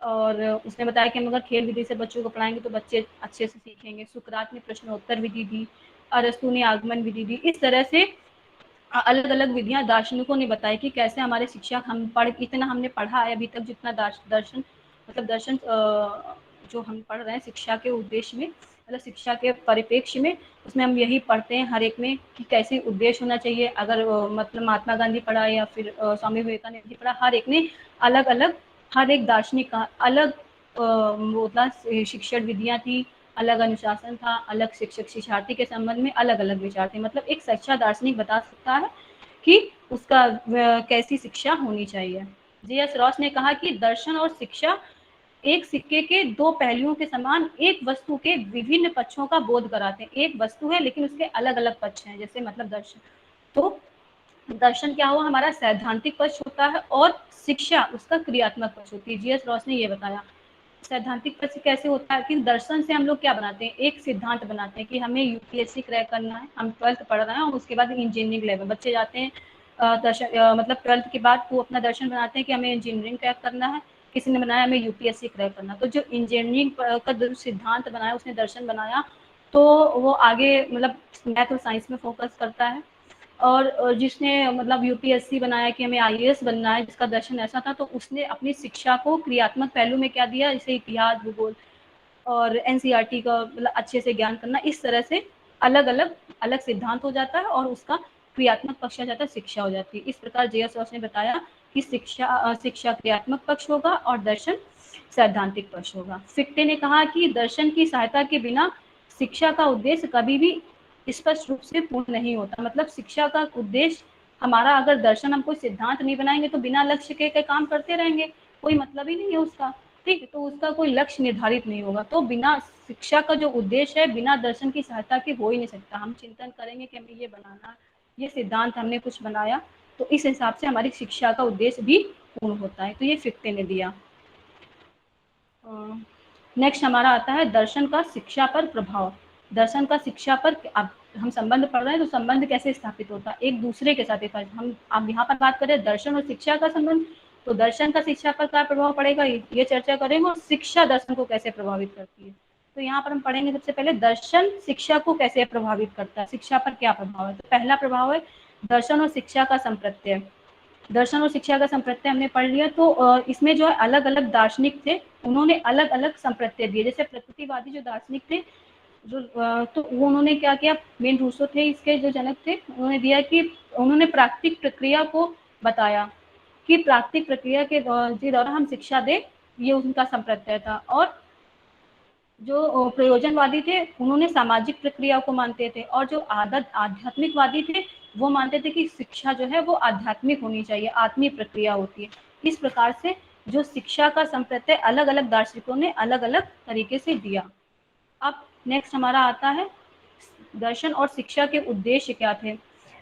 A: और उसने बताया कि हम अगर खेल विधि से बच्चों को पढ़ाएंगे तो बच्चे अच्छे से सीखेंगे। सुकरात ने प्रश्नोत्तर विधि दी, अरस्तु ने आगमन विधि दी। इस तरह से अलग अलग विधियां दार्शनिकों ने बताई कि कैसे हमारे शिक्षा, हम इतना हमने पढ़ा है अभी तक जितना दर्शन मतलब दर्शन जो हम पढ़ रहे हैं शिक्षा के उद्देश्य में, मतलब शिक्षा के परिप्रेक्ष्य में, उसमें हम यही पढ़ते हैं हर एक में कि कैसे उद्देश्य होना चाहिए। अगर मतलब महात्मा गांधी पढ़ा या फिर स्वामी विवेकानंद जी पढ़ा, हर एक ने अलग अलग, हर एक दार्शनिक का अलग शिक्षण विधियां थी, अलग अनुशासन था, अलग शिक्षक शिक्षार्थी के संबंध में अलग अलग विचार थे। मतलब एक सच्चा दार्शनिक बता सकता है कि उसका कैसी शिक्षा होनी चाहिए। जी.एस. रॉस ने कहा कि दर्शन और शिक्षा एक सिक्के के दो पहलुओं के समान एक वस्तु के विभिन्न पक्षों का बोध कराते हैं। एक वस्तु है लेकिन उसके अलग अलग पक्ष हैं। जैसे मतलब दर्शन, तो दर्शन क्या हुआ, हमारा सैद्धांतिक पक्ष होता है और शिक्षा उसका क्रियात्मक पक्ष होती है। जी.एस. रॉस ने ये बताया। सैद्धांतिक पक्ष कैसे होता है कि दर्शन से हम लोग क्या बनाते हैं, एक सिद्धांत बनाते हैं कि हमें यूपीएससी क्रैक करना है। हम 12th पढ़ रहे हैं और उसके बाद इंजीनियरिंग लेवल बच्चे जाते हैं मतलब 12th के बाद वो अपना दर्शन बनाते हैं कि हमें इंजीनियरिंग क्रैक करना है, किसी ने बनाया हमें यूपीएससी क्रैक करना। तो जो इंजीनियरिंग का जो सिद्धांत बनाया, उसने दर्शन बनाया, तो वो आगे मतलब मैथ और साइंस में फोकस करता है। और जिसने मतलब यूपीएससी बनाया कि हमें आईएएस बनना है, जिसका दर्शन ऐसा था, तो उसने अपनी शिक्षा को क्रियात्मक पहलू में क्या दिया, जैसे इतिहास, भूगोल और एनसीईआरटी का मतलब अच्छे से ज्ञान करना। इस तरह से अलग अलग अलग सिद्धांत हो जाता है और उसका क्रियात्मक पक्ष आ जाता है, शिक्षा हो जाती है। इस प्रकार जे.एस. रॉस ने बताया कि शिक्षा क्रियात्मक पक्ष होगा और दर्शन सैद्धांतिक पक्ष होगा। फिक्टे ने कहा कि दर्शन की सहायता के बिना शिक्षा का उद्देश्य कभी भी स्पष्ट रूप से पूर्ण नहीं होता। मतलब शिक्षा का उद्देश्य हमारा, अगर दर्शन हम कोई सिद्धांत नहीं बनाएंगे तो बिना लक्ष्य के काम करते रहेंगे, कोई मतलब ही नहीं है उसका। ठीक है, तो उसका कोई लक्ष्य निर्धारित नहीं होगा। तो बिना शिक्षा का जो उद्देश्य है बिना दर्शन की सहायता के हो ही नहीं सकता। हम चिंतन करेंगे कि हमें ये बनाना, ये सिद्धांत हमने कुछ बनाया, तो इस हिसाब से हमारी शिक्षा का उद्देश्य भी पूर्ण होता है। तो ये फिक्ते ने दिया। नेक्स्ट हमारा आता है दर्शन का शिक्षा पर प्रभाव। दर्शन का शिक्षा पर, अब हम संबंध पढ़ रहे हैं तो संबंध कैसे स्थापित होता है एक दूसरे के साथ। हम अब यहाँ पर बात करें दर्शन और शिक्षा का संबंध, तो दर्शन का शिक्षा पर क्या प्रभाव पड़ेगा ये चर्चा करेंगे, और शिक्षा दर्शन को कैसे प्रभावित करती है। तो यहाँ पर हम पढ़ेंगे सबसे पहले दर्शन शिक्षा को कैसे प्रभावित करता है, शिक्षा पर क्या प्रभाव है। तो पहला प्रभाव है दर्शन और शिक्षा का संप्रत्यय। दर्शन और शिक्षा का संप्रत्यय हमने पढ़ लिया, तो इसमें जो है अलग अलग दार्शनिक थे, उन्होंने अलग अलग संप्रत्यय दिए। जैसे प्रकृतिवादी जो दार्शनिक थे, जो तो वो उन्होंने क्या किया, मेन रूसो थे इसके जो जनक थे, उन्होंने दिया कि उन्होंने प्राकृतिक प्रक्रिया को बताया कि प्राकृतिक प्रक्रिया के द्वारा हम शिक्षा दें, ये उनका संप्रत्यय था। और जो प्रयोजनवादी थे उन्होंने सामाजिक प्रक्रिया को मानते थे, और जो आध्यात्मिकवादी थे वो मानते थे कि शिक्षा जो है वो आध्यात्मिक होनी चाहिए, आत्मीय प्रक्रिया होती है। इस प्रकार से जो शिक्षा का संप्रत्यय अलग अलग दार्शनिकों ने अलग अलग तरीके से दिया। अब नेक्स्ट हमारा आता है दर्शन और शिक्षा के उद्देश्य क्या थे।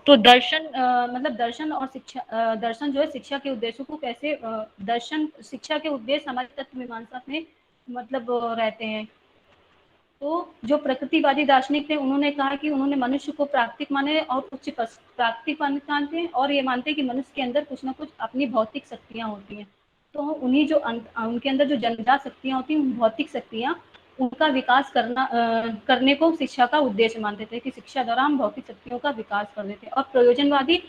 A: तो दर्शन मतलब दर्शन और शिक्षा, दर्शन जो है शिक्षा के उद्देश्यों को कैसे, दर्शन शिक्षा के उद्देश्य हमारे तत्व मीमांसा में मतलब रहते हैं। तो जो प्रकृतिवादी दार्शनिक थे उन्होंने कहा कि उन्होंने मनुष्य को प्राकृतिक माने और उच्च प्राकृतिक मानते हैं, और ये मानते हैं कि मनुष्य के अंदर कुछ ना कुछ अपनी भौतिक शक्तियां होती हैं। तो उन्हीं जो उनके अंदर जो जन्मजात शक्तियां होती हैं, उन भौतिक शक्तियां, उनका विकास करने को शिक्षा का उद्देश्य मानते थे, कि शिक्षा द्वारा हम भौतिक शक्तियों का विकास कर देते हैं। और प्रयोजनवादी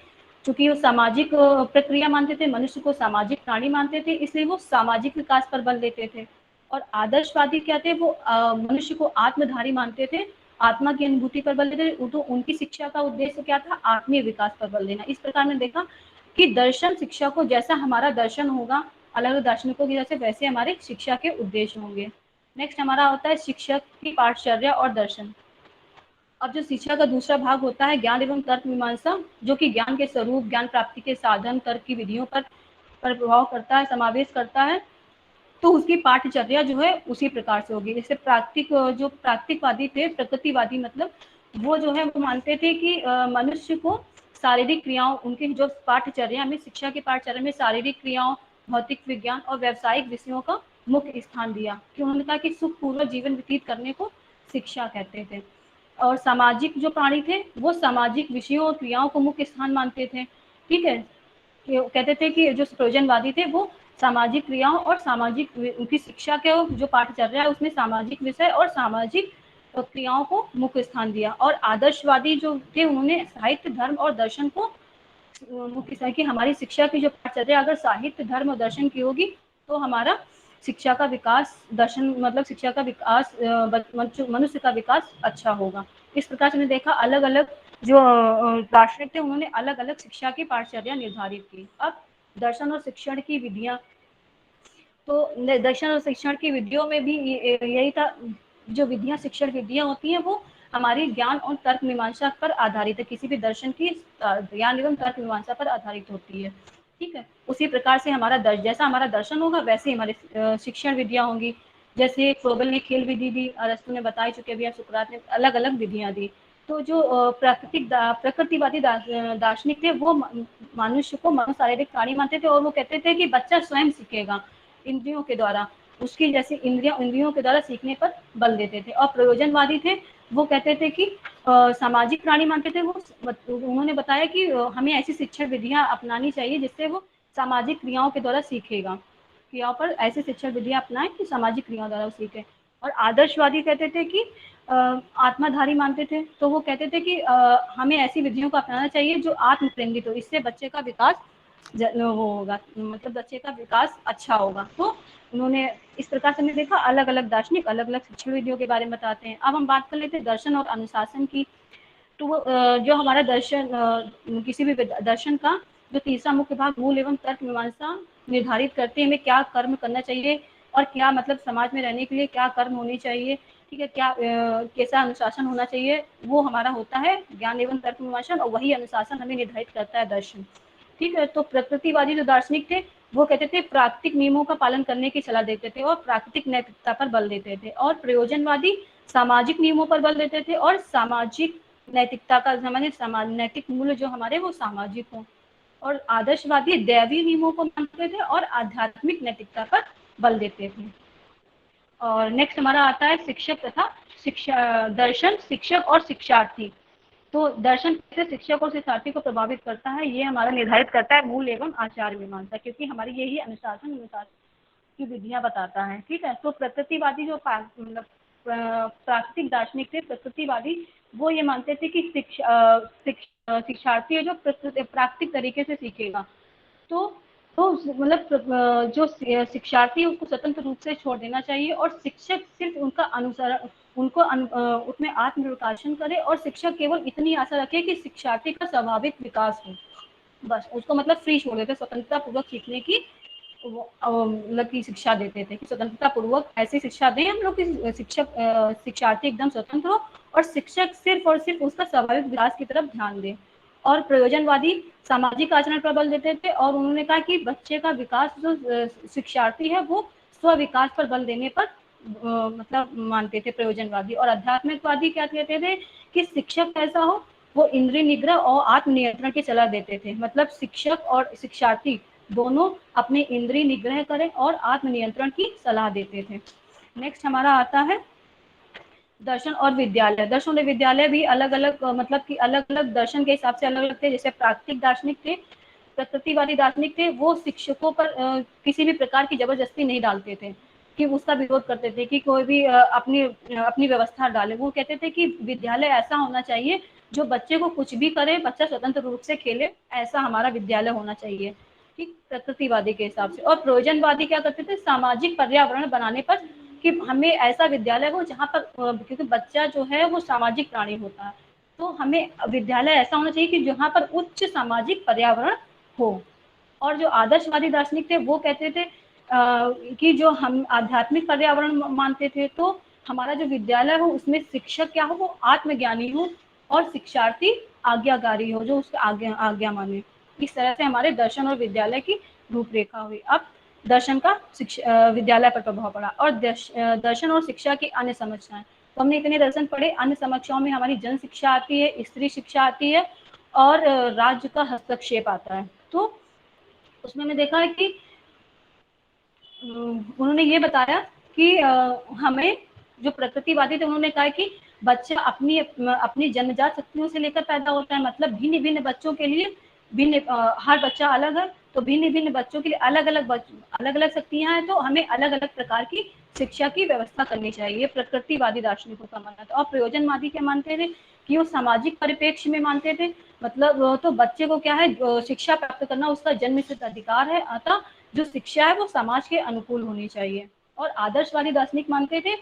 A: चूंकि वो सामाजिक प्रक्रिया मानते थे, मनुष्य को सामाजिक प्राणी मानते थे, इसलिए वो सामाजिक विकास पर बल देते थे। और आदर्शवादी क्या थे, वो मनुष्य को आत्मधारी मानते थे, आत्मा की अनुभूति पर बल देते थे। तो उनकी शिक्षा का उद्देश्य क्या था, आत्मीय विकास पर बल देना। इस प्रकार ने देखा कि दर्शन शिक्षा को, जैसा हमारा दर्शन होगा अलग अलग दार्शनिकों की जैसे, वैसे हमारे शिक्षा के उद्देश्य होंगे। नेक्स्ट हमारा होता है शिक्षक की पाठचर्या और दर्शन। अब जो शिक्षा का दूसरा भाग होता है ज्ञान एवं तर्क मीमांसा, जो कि ज्ञान के स्वरूप, ज्ञान प्राप्ति के साधन, तर्क की विधियों पर प्रभाव करता है, समावेश करता है। तो उसकी पाठचर्या जो है उसी प्रकार से होगी। जैसे जो प्राकृतिकवादी थे, प्रकृतिवादी मतलब, वो जो है वो मानते थे कि मनुष्य को शारीरिक क्रियाओं, उनकी जो पाठचर्या में, शिक्षा की पाठचर्या में शारीरिक क्रियाओं, भौतिक विज्ञान और व्यावसायिक विषयों का मुख्य स्थान दिया, कि उन्होंने कहा कि सुखपूर्वक जीवन व्यतीत करने को शिक्षा कहते थे। और सामाजिक जो प्राणी थे वो सामाजिक विषयों और क्रियाओं को मुख्य स्थान मानते थे। ठीक है, कहते थे कि जो प्रयोजनवादी थे वो सामाजिक क्रियाओं और सामाजिक, उनकी शिक्षा के जो पाठचर्या है उसमें सामाजिक विषय और सामाजिक क्रियाओं को मुख्य स्थान दिया। और आदर्शवादी जो थे उन्होंने साहित्य, धर्म और दर्शन को मुख्य स्थान, कि हमारी शिक्षा की जो पाठचर्या अगर साहित्य, धर्म और दर्शन की होगी तो हमारा शिक्षा का विकास, दर्शन मतलब शिक्षा का विकास, मनुष्य का विकास अच्छा होगा। इस प्रकार से हमने देखा अलग अलग जो दार्शनिक थे उन्होंने अलग अलग शिक्षा की पाठचर्या निर्धारित की। अब दर्शन और शिक्षण की विधियां, तो दर्शन और शिक्षण की विधियों में भी यही था, जो विधियां, शिक्षण विधियां होती हैं वो हमारी ज्ञान और तर्क मीमांसा पर आधारित है। किसी भी दर्शन की ज्ञान एवं तर्क मीमांसा पर आधारित होती है। ठीक है, उसी प्रकार से हमारा जैसा हमारा दर्शन होगा वैसे ही हमारे शिक्षण विधियां होंगी। जैसे फ्रोबल ने खेल विधि दी, अरस्तु ने बता चुके, अभी सुकरात ने अलग अलग विधियां दी। तो जो प्रकृतिवादी दार्शनिक थे वो मनुष्य को मनोशारीरिक प्राणी मानते थे, और वो कहते थे कि बच्चा स्वयं सीखेगा इंद्रियों के द्वारा, उसकी जैसे इंद्रियों के द्वारा सीखने पर बल देते थे। और प्रयोजनवादी थे, वो कहते थे कि सामाजिक प्राणी मानते थे। वो उन्होंने बताया कि हमें ऐसी शिक्षण विधियां अपनानी चाहिए जिससे वो सामाजिक क्रियाओं के द्वारा सीखेगा, क्रियाओं पर ऐसी शिक्षण विधियां अपनाएं कि सामाजिक क्रियाओं द्वारा सीखे। और आदर्शवादी कहते थे कि आत्माधारी मानते थे, तो वो कहते थे कि हमें ऐसी विधियों को अपनाना चाहिए जो आत्म केंद्रित हो, इससे बच्चे का विकास वो होगा, मतलब बच्चे का विकास अच्छा होगा। तो उन्होंने इस प्रकार से हमने देखा अलग अलग दार्शनिक अलग अलग शिक्षण विधियों के बारे में बताते हैं। अब हम बात कर लेते हैं दर्शन और अनुशासन की। तो जो हमारा दर्शन, किसी भी दर्शन का जो तीसरा मुख्य भाग मूल एवं तर्क मीमांसा निर्धारित करते हैं, हमें क्या कर्म करना चाहिए और क्या मतलब समाज में रहने के लिए क्या कर्म होनी चाहिए, ठीक है, क्या कैसा अनुशासन होना चाहिए, वो हमारा होता है ज्ञान एवं तर्क मीमांसा, और वही अनुशासन हमें निर्धारित करता है दर्शन। ठीक है, तो प्रकृतिवादी जो दार्शनिक थे वो कहते थे प्राकृतिक नियमों का पालन करने की सलाह देते थे और प्राकृतिक नैतिकता पर बल देते थे। और प्रयोजनवादी सामाजिक नियमों पर बल देते थे और सामाजिक नैतिकता का नैतिक मूल्य जो हमारे वो सामाजिक हो। और आदर्शवादी दैवीय नियमों को मानते थे और आध्यात्मिक नैतिकता पर बल देते थे। और नेक्स्ट हमारा आता है शिक्षक तथा दर्शन, शिक्षक और शिक्षार्थी। तो दर्शन कैसे शिक्षक और शिक्षार्थी को प्रभावित करता है, ये हमारा निर्धारित करता है मूल एवं आचार मीमांसा, क्योंकि हमारी यही अनुशासन की विधियां बताता है। ठीक है, तो प्रकृतिवादी जो मतलब प्राकृतिक दार्शनिक थे, प्रकृतिवादी, वो ये मानते थे कि शिक्षार्थी है जो प्राकृतिक तरीके से सीखेगा। तो मतलब जो शिक्षार्थी है उसको स्वतंत्र रूप से छोड़ देना चाहिए और शिक्षक सिर्फ उनका अनुसरण, उनको उसमें आत्मविकासन करे और शिक्षक केवल इतनी आशा रखे कि शिक्षार्थी का स्वाभाविक विकास हो, बस उसको मतलब फ्री छोड़ देते, स्वतंत्रता पूर्वक सीखने की मतलब की शिक्षा देते थे कि स्वतंत्रता पूर्वक ऐसी शिक्षा दें हम लोग कि शिक्षार्थी एकदम स्वतंत्र हो और शिक्षक सिर्फ और सिर्फ उसका स्वाभाविक विकास की तरफ ध्यान दे। और प्रयोजनवादी सामाजिक आचरण पर बल देते थे और उन्होंने कहा कि बच्चे का विकास जो शिक्षार्थी है वो स्व विकास पर बल देने पर मतलब मानते थे प्रयोजनवादी। और आध्यात्मिकवादी क्या कहते थे कि शिक्षक कैसा हो, वो इंद्रिय निग्रह और आत्मनियंत्रण की सलाह देते थे। मतलब शिक्षक और शिक्षार्थी दोनों अपने इंद्रिय निग्रह करें और आत्मनियंत्रण की सलाह देते थे। नेक्स्ट हमारा आता है दर्शन और विद्यालय। दर्शन और विद्यालय भी अलग अलग मतलब कि अलग अलग दर्शन के हिसाब से अलग अलग थे। जैसे प्राकृतिक दार्शनिक थे, प्रकृतिवादी दार्शनिक थे, वो शिक्षकों पर किसी भी प्रकार की जबरदस्ती नहीं डालते थे कि उसका विरोध करते थे कि कोई भी अपनी व्यवस्था डाले। वो कहते थे कि विद्यालय ऐसा होना चाहिए जो बच्चे को कुछ भी करे, बच्चा स्वतंत्र रूप से खेले, ऐसा हमारा विद्यालय होना चाहिए, ठीक, प्रकृतिवादी के हिसाब से। और प्रयोजनवादी क्या करते थे, सामाजिक पर्यावरण बनाने पर कि हमें ऐसा विद्यालय हो जहाँ पर क्योंकि बच्चा जो है वो सामाजिक प्राणी होता है, तो हमें विद्यालय ऐसा होना चाहिए कि जहाँ पर उच्च सामाजिक पर्यावरण हो। और जो आदर्शवादी दार्शनिक थे वो कहते थे कि जो हम आध्यात्मिक पर्यावरण मानते थे, तो हमारा जो विद्यालय हो उसमें शिक्षक क्या हो, वो आत्मज्ञानी हो और शिक्षार्थी आज्ञाकारी हो, जो उसके आज्ञा माने। इस तरह से हमारे दर्शन और विद्यालय की रूपरेखा हुई। अब दर्शन का विद्यालय पर प्रभाव पड़ा। और दर्शन और शिक्षा की अन्य समस्याएं, तो हमने इतने दर्शन पढ़े। अन्य समस्याओं में हमारी जन शिक्षा आती है, स्त्री शिक्षा आती है और राज्य का हस्तक्षेप आता है। तो उसमें मैंने देखा है कि उन्होंने ये बताया कि हमें जो प्रकृतिवादी थे उन्होंने कहा कि बच्चा अपनी जन्मजात शक्तियों से लेकर पैदा होता है। मतलब भिन्न भिन्न बच्चों के लिए हर बच्चा अलग है, तो भिन्न भिन्न बच्चों के लिए अलग अलग शक्तियां हैं, तो हमें अलग अलग प्रकार की शिक्षा की व्यवस्था करनी चाहिए, प्रकृतिवादी दार्शनिकों का मानना था। और प्रयोजनवादी क्या मानते थे कि वो सामाजिक परिप्रेक्ष्य में मानते थे। मतलब तो बच्चे को क्या है, शिक्षा प्राप्त करना उसका जन्मसिद्ध अधिकार है, अतः जो शिक्षा है वो समाज के अनुकूल होनी चाहिए। और आदर्शवादी दार्शनिक मानते थे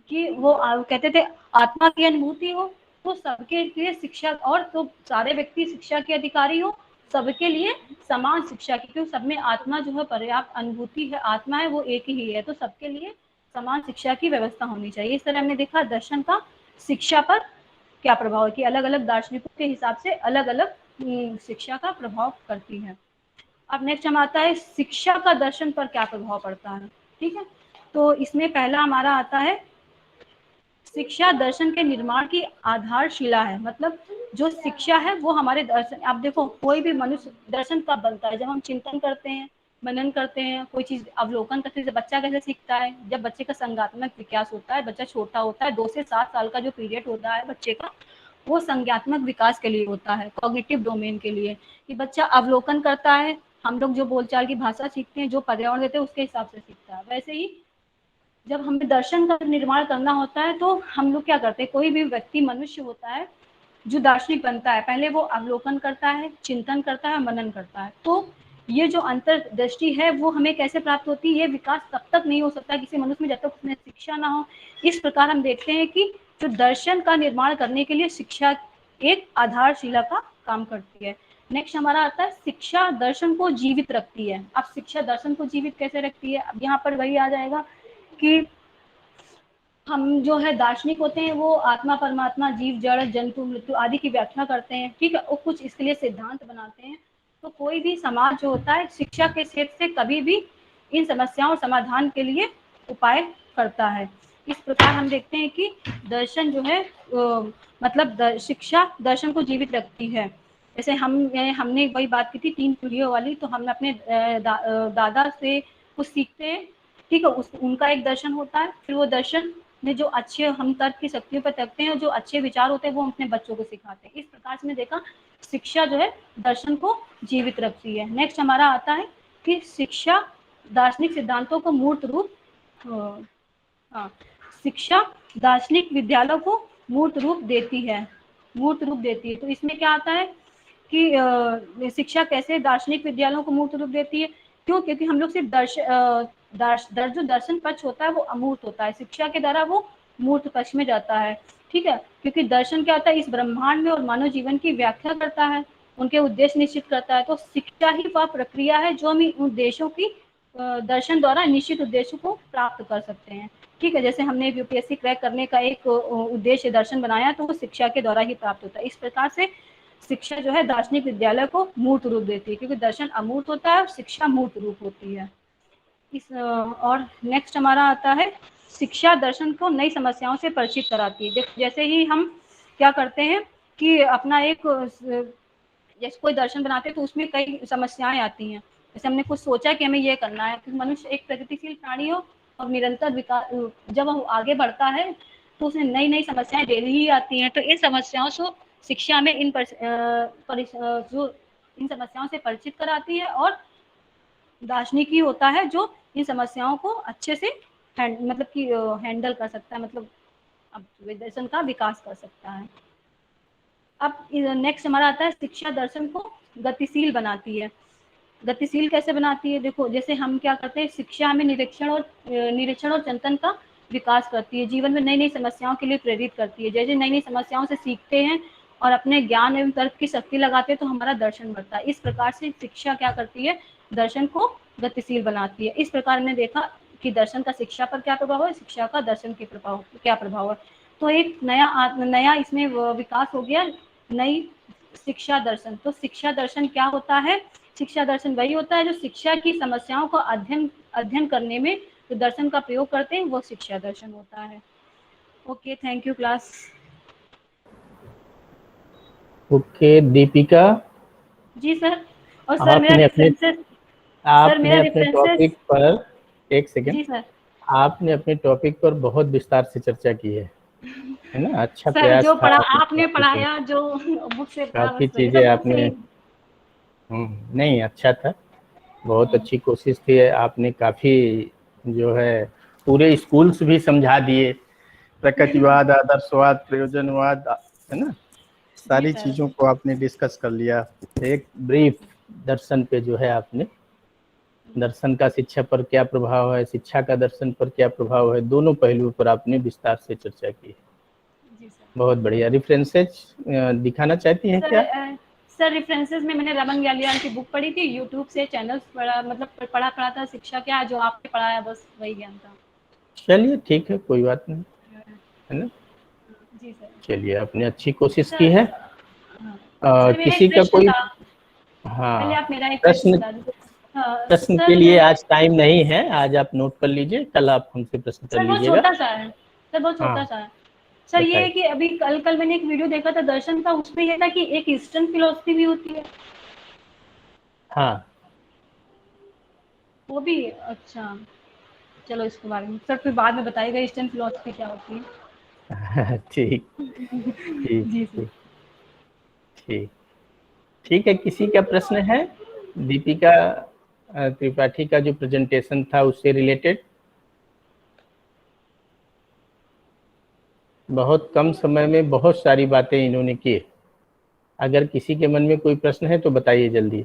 A: कि वो कहते थे आत्मा की अनुभूति हो तो सबके लिए शिक्षा, और तो सारे व्यक्ति शिक्षा के अधिकारी हो, सबके लिए समान शिक्षा की, क्योंकि सब में आत्मा जो है पर्याप्त अनुभूति है, आत्मा है वो एक ही है, तो सबके लिए समान शिक्षा की व्यवस्था होनी चाहिए। इस तरह हमने देखा दर्शन का शिक्षा पर क्या प्रभाव है कि अलग अलग दार्शनिकों के हिसाब से अलग अलग शिक्षा का प्रभाव करती है। अब नेक्स्ट हम आता है शिक्षा का दर्शन पर क्या प्रभाव पड़ता है। ठीक है, तो इसमें पहला हमारा आता है शिक्षा दर्शन के निर्माण की आधारशिला है। मतलब जो शिक्षा है वो हमारे दर्शन, आप देखो कोई भी मनुष्य दर्शन कब बनता है, जब हम चिंतन करते हैं, मनन करते हैं, कोई चीज अवलोकन करते हैं। बच्चा कैसे सीखता है, जब बच्चे का संज्ञात्मक विकास होता है, बच्चा छोटा होता है, 2 से 7 साल का जो पीरियड होता है बच्चे का, वो संज्ञात्मक विकास के लिए होता है, कॉग्निटिव डोमेन के लिए, कि बच्चा अवलोकन करता है। हम लोग जो बोलचाल की भाषा सीखते हैं, जो पर्यावरण देते हैं उसके हिसाब से सीखता है। वैसे ही जब हमें दर्शन का निर्माण करना होता है तो हम लोग क्या करते हैं, कोई भी व्यक्ति मनुष्य होता है जो दार्शनिक बनता है, पहले वो अवलोकन करता है, चिंतन करता है, मनन करता है। तो ये जो अंतर्दृष्टि है वो हमें कैसे प्राप्त होती है, ये विकास तब तक नहीं हो सकता किसी मनुष्य में जब तक उसमें शिक्षा ना हो। इस प्रकार हम देखते हैं कि जो दर्शन का निर्माण करने के लिए शिक्षा एक आधारशिला का काम करती है। नेक्स्ट हमारा आता है शिक्षा दर्शन को जीवित रखती है। अब शिक्षा दर्शन को जीवित कैसे रखती है, अब यहाँ पर वही आ जाएगा कि हम जो है दार्शनिक होते हैं वो आत्मा, परमात्मा, जीव, जड़, जंतु, मृत्यु आदि की व्याख्या करते हैं। ठीक है, वो कुछ इसके लिए सिद्धांत बनाते हैं तो कोई भी समाज जो होता है शिक्षा के क्षेत्र से कभी भी इन समस्याओं समाधान के लिए उपाय करता है। इस प्रकार हम देखते हैं कि दर्शन जो है मतलब शिक्षा दर्शन को जीवित रखती है। जैसे हमने वही बात की थी 3 पीढ़ियों वाली, तो हम अपने दादा से कुछ सीखते हैं, ठीक है, उनका एक दर्शन होता है, फिर वो दर्शन में जो अच्छे हम तर्क की शक्तियों पर तकते हैं, जो अच्छे विचार होते हैं वो हम अपने बच्चों को सिखाते हैं। इस प्रकार से मैं देखा शिक्षा जो है दर्शन को जीवित रखती है। नेक्स्ट हमारा आता है कि शिक्षा दार्शनिक सिद्धांतों को मूर्त रूप हाँ, शिक्षा दार्शनिक विद्यालयों को मूर्त रूप देती है, मूर्त रूप देती है। तो इसमें क्या आता है कि शिक्षा कैसे दार्शनिक विद्यालयों को मूर्त रूप देती है? क्यों? क्योंकि हम लोग सिर्फ जो दर्शन पक्ष होता है वो अमूर्त होता है, शिक्षा के द्वारा वो मूर्त पक्ष में जाता है, ठीक है। क्योंकि दर्शन क्या होता है, इस ब्रह्मांड में और मानव जीवन की व्याख्या करता है, उनके उद्देश्य निश्चित करता है। तो शिक्षा ही वह प्रक्रिया है जो हम इन उद्देश्यों की दर्शन द्वारा निश्चित उद्देश्य को प्राप्त कर सकते हैं, ठीक है। जैसे हमने यूपीएससी क्रैक करने का एक उद्देश्य दर्शन बनाया, तो वो शिक्षा के द्वारा ही प्राप्त होता है। इस प्रकार से शिक्षा जो है दार्शनिक विद्यालय को मूर्त रूप देती है, क्योंकि दर्शन अमूर्त होता है और शिक्षा मूर्त रूप होती है। और नेक्स्ट हमारा आता है शिक्षा दर्शन को नई समस्याओं से परिचित कराती है। जैसे ही हम क्या करते हैं कि अपना एक जैसे कोई दर्शन बनाते हैं तो उसमें कई समस्याएं आती हैं। जैसे हमने कुछ सोचा कि हमें ये करना है, क्योंकि मनुष्य एक प्रगतिशील प्राणी हो और निरंतर विकास, जब वो आगे बढ़ता है तो उसमें नई नई समस्याएं डेली ही आती हैं। तो इन समस्याओं को शिक्षा में जो इन समस्याओं से परिचित कराती है, और दार्शनिक ही होता है जो इन समस्याओं को अच्छे से मतलब कि हैंडल कर सकता है, मतलब अब दर्शन का विकास कर सकता है। अब नेक्स्ट हमारा आता है शिक्षा दर्शन को गतिशील बनाती है। गतिशील कैसे बनाती है? देखो, जैसे हम क्या करते हैं, शिक्षा हमें निरीक्षण और चिंतन का विकास करती है, जीवन में नई नई समस्याओं के लिए प्रेरित करती है। जैसे नई नई समस्याओं से सीखते हैं और अपने ज्ञान एवं तर्क की शक्ति लगाते हैं तो हमारा दर्शन बढ़ता है। इस प्रकार से शिक्षा क्या करती है, दर्शन को गतिशील बनाती है। इस प्रकार हमने देखा कि दर्शन का शिक्षा पर क्या प्रभाव है, शिक्षा का दर्शन के प्रभाव क्या प्रभाव है। तो एक नया इसमें विकास हो गया, नई शिक्षा दर्शन। तो शिक्षा दर्शन क्या होता है? शिक्षा दर्शन वही होता है जो शिक्षा की समस्याओं को अध्ययन करने में जो दर्शन का प्रयोग करते हैं वो शिक्षा दर्शन होता है। Okay, thank you class.
B: Okay Deepika,
A: जी सर। और सर मेरा रेफरेंसेस, सर
B: आपने
A: मेरा
B: अपने
A: रेफरेंसेस।
B: टॉपिक पर, एक सेकेंड,
A: जी सर।
B: आपने अपने टॉपिक पर बहुत विस्तार से चर्चा की है ना? अच्छा
A: सर
B: प्रयास
A: जो
B: था
A: पढ़ा
B: आपने
A: आपने
B: टॉपिक में,
A: पढ़ाया, जो बुक से पढ़ा,
B: काफी
A: बस वही
B: चीजें
A: सब बुक से
B: आपने,
A: ही।
B: नहीं अच्छा था, बहुत अच्छी कोशिश थी आपने, काफी जो है पूरे स्कूल्स भी समझा दिए, प्रकृतिवाद, आदर्शवाद, प्रयोजनवाद, है ना,
A: जी
B: सारी
A: सर।
B: चीजों को आपने डिस्कस कर लिया। एक ब्रीफ दर्शन पे जो है आपने, दर्शन का शिक्षा पर क्या प्रभाव है, शिक्षा का दर्शन पर क्या प्रभाव है, दोनों पहलुओं पर आपने विस्तार से चर्चा की है।
A: जी सर।
B: बहुत बढ़िया। रेफरेंसेस दिखाना चाहती हैं
A: सर
B: क्या?
A: सर रेफरेंसेस में मैंने रमन ग्यालियान की बुक पढ़ी थी, यूट्यूब से चैनल्स पढ़ा, मतलब पढ़ा था। शिक्षा क्या जो आपने पढ़ाया, बस वही ज्ञान था।
B: चलिए ठीक है, कोई बात नहीं, है ना।
A: जी सर।
B: चलिए, आपने अच्छी कोशिश की
A: सर,
B: है।
A: हाँ सर, मेरा एक
B: किसी का
A: प्रश्न
B: कोई,
A: था। पहले
B: हाँ,
A: आप मेरा एक प्रश्न
B: प्रश्न,
A: बता दीजिए। हाँ
B: प्रश्न के
A: सर,
B: लिए
A: मेरा,
B: आज टाइम नहीं है, आज आप नोट कर लीजिए, कल आप हमसे प्रश्न कर
A: सर बहुत
B: लीजिएगा।
A: छोटा सा है। सर बहुत छोटा
B: हाँ
A: सा है। सर ये है
B: बताइए।
A: कि अभी कल कल मैंने एक वीडियो देखा था दर्शन का, उसमें ये था कि एक ईस्टर्न फिलोसफी भी होती है।
B: हाँ
A: वो भी? अच्छा, चलो इसके बारे में सर फिर बाद में बताइएगा ईस्टर्न फिलोसफी क्या होती है।
B: ठीक, ठीक,
A: जी सर।
B: ठीक, ठीक, ठीक है। किसी का प्रश्न है? दीपिका त्रिपाठी का जो प्रेजेंटेशन था उससे रिलेटेड, बहुत कम समय में बहुत सारी बातें इन्होंने की। अगर किसी के मन में कोई प्रश्न है तो बताइए जल्दी।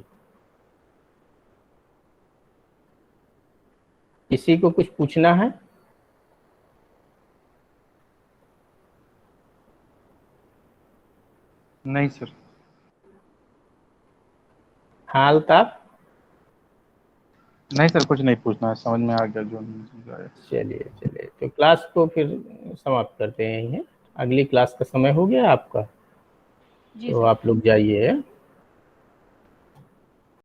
B: किसी को कुछ पूछना है?
C: नहीं सर।
B: हाँ अल्ताफ।
C: नहीं सर, कुछ नहीं पूछना है, समझ में आ गया जो नहीं समझ आया।
B: चलिए चलिए, तो क्लास को फिर समाप्त करते हैं यहीं है। अगली क्लास का समय हो गया आपका,
A: जी
B: तो
A: सर।
B: आप लोग जाइए।